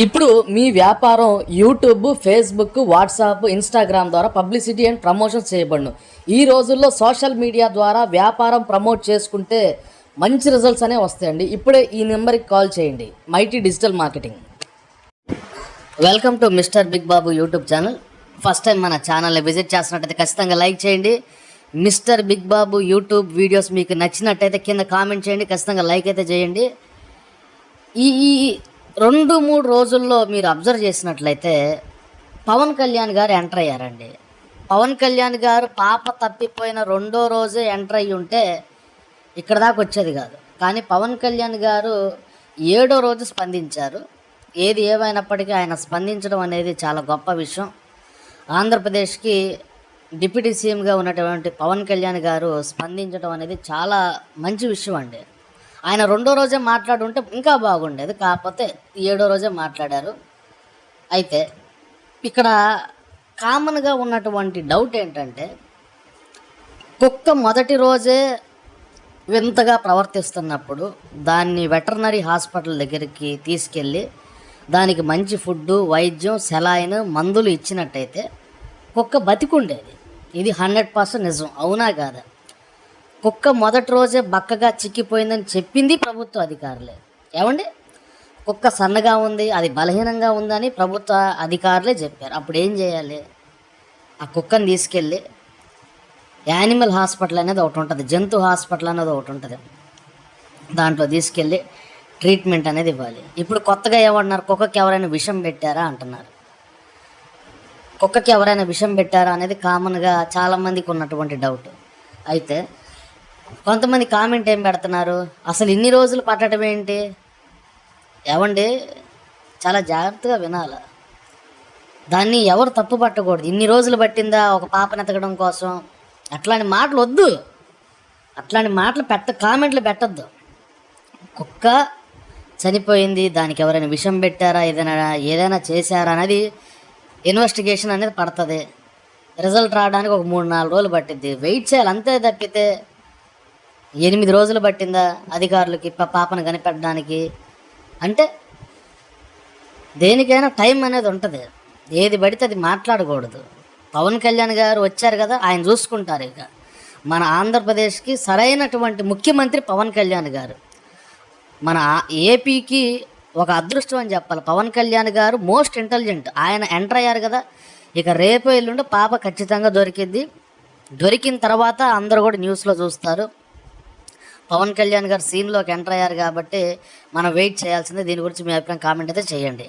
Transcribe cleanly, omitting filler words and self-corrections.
ఇప్పుడు మీ వ్యాపారం YouTube, Facebook, WhatsApp, Instagram ద్వారా పబ్లిసిటీ అండ్ ప్రమోషన్స్ చేయబడును. ఈ రోజుల్లో సోషల్ మీడియా ద్వారా వ్యాపారం ప్రమోట్ చేసుకుంటే మంచి రిజల్ట్స్ అనేవి వస్తాయండి. ఇప్పుడే ఈ నెంబర్కి కాల్ చేయండి. Mighty digital marketing. Welcome to mister big Babu YouTube channel. First time మన ఛానల్ని విజిట్ చేస్తున్నట్టయితే ఖచ్చితంగా లైక్ చేయండి. Mister big Babu YouTube videos మీకు నచ్చినట్టయితే కింద కామెంట్ చేయండి. ఖచ్చితంగా లైక్ అయితే చేయండి. ఈ 2-3 రోజుల్లో మీరు అబ్జర్వ్ చేసినట్లయితే పవన్ కళ్యాణ్ గారు ఎంటర్ అయ్యారండి. పవన్ కళ్యాణ్ గారు పాప తప్పిపోయిన 2వ రోజే ఎంటర్ అయ్యి ఉంటే ఇక్కడ దాకా వచ్చేది కాదు. కానీ పవన్ కళ్యాణ్ గారు 7వ రోజు స్పందించారు. ఏది ఏమైనప్పటికీ ఆయన స్పందించడం అనేది చాలా గొప్ప విషయం. ఆంధ్రప్రదేశ్కి డిప్యూటీ సీఎంగా ఉన్నటువంటి పవన్ కళ్యాణ్ గారు స్పందించడం అనేది చాలా మంచి విషయం అండి. ఆయన 2వ రోజే మాట్లాడుంటే ఇంకా బాగుండేది. కాకపోతే 7వ రోజే మాట్లాడారు. అయితే ఇక్కడ కామన్గా ఉన్నటువంటి డౌట్ ఏంటంటే, కుక్క మొదటి రోజే వింతగా ప్రవర్తిస్తున్నప్పుడు దాన్ని వెటర్నరీ హాస్పిటల్ దగ్గరికి తీసుకెళ్ళి దానికి మంచి ఫుడ్డు, వైద్యం, సెలైన్, మందులు ఇచ్చినట్టయితే కుక్క బతికుండేది. ఇది 100% నిజం. అవునా కాదా? కుక్క మొదటి రోజే బక్కగా చిక్కిపోయిందని చెప్పింది ప్రభుత్వ అధికారులే. ఏమండి, కుక్క సన్నగా ఉంది, అది బలహీనంగా ఉందని ప్రభుత్వ అధికారులే చెప్పారు. అప్పుడు ఏం చేయాలి? ఆ కుక్కని తీసుకెళ్ళి యానిమల్ హాస్పిటల్ అనేది ఒకటి ఉంటుంది, జంతు హాస్పిటల్ అనేది ఒకటి ఉంటుంది, దాంట్లో తీసుకెళ్ళి ట్రీట్మెంట్ అనేది ఇవ్వాలి. ఇప్పుడు కొత్తగా ఏమన్నారు, కుక్కకి ఎవరైనా విషం పెట్టారా అంటున్నారు. కుక్కకి ఎవరైనా విషం పెట్టారా అనేది కామన్గా చాలామందికి ఉన్నటువంటి డౌట్. అయితే కొంతమంది కామెంట్ ఏం పెడుతున్నారు, అసలు ఇన్ని రోజులు పట్టడం ఏంటి? ఏమండి, చాలా జాగ్రత్తగా వినాలి. దాన్ని ఎవరు తప్పు పట్టకూడదు. ఇన్ని రోజులు పట్టిందా ఒక పాపను ఎతకడం కోసం? అట్లాంటి మాటలు వద్దు. అట్లాంటి మాటలు కామెంట్లు పెట్టద్దు. కుక్క చనిపోయింది, దానికి ఎవరైనా విషం పెట్టారా, ఏదైనా చేశారా అనేది ఇన్వెస్టిగేషన్ అనేది పడుతుంది. రిజల్ట్ రావడానికి ఒక 3-4 రోజులు పట్టిద్ది. వెయిట్ చేయాలి అంతే తప్పితే 8 రోజులు పట్టిందా అధికారులకి పాపను కనిపెట్టడానికి? అంటే దేనికైనా టైం అనేది ఉంటుంది. ఏది పడితే అది మాట్లాడకూడదు. పవన్ కళ్యాణ్ గారు వచ్చారు కదా, ఆయన చూసుకుంటారు. ఇక మన ఆంధ్రప్రదేశ్కి సరైనటువంటి ముఖ్యమంత్రి పవన్ కళ్యాణ్ గారు. మన ఏపీకి ఒక అదృష్టం అని చెప్పాలి. పవన్ కళ్యాణ్ గారు మోస్ట్ ఇంటెలిజెంట్. ఆయన ఎంటర్ అయ్యారు కదా, ఇక రేపు ఎల్లుండి పాప ఖచ్చితంగా దొరికింది. దొరికిన తర్వాత అందరూ కూడా న్యూస్లో చూస్తారు. పవన్ కళ్యాణ్ గారు సీన్లోకి ఎంటర్ అయ్యారు కాబట్టి మనం వెయిట్ చేయాల్సిందే. దీని గురించి మీ అభిప్రాయం కామెంట్ అయితే చేయండి.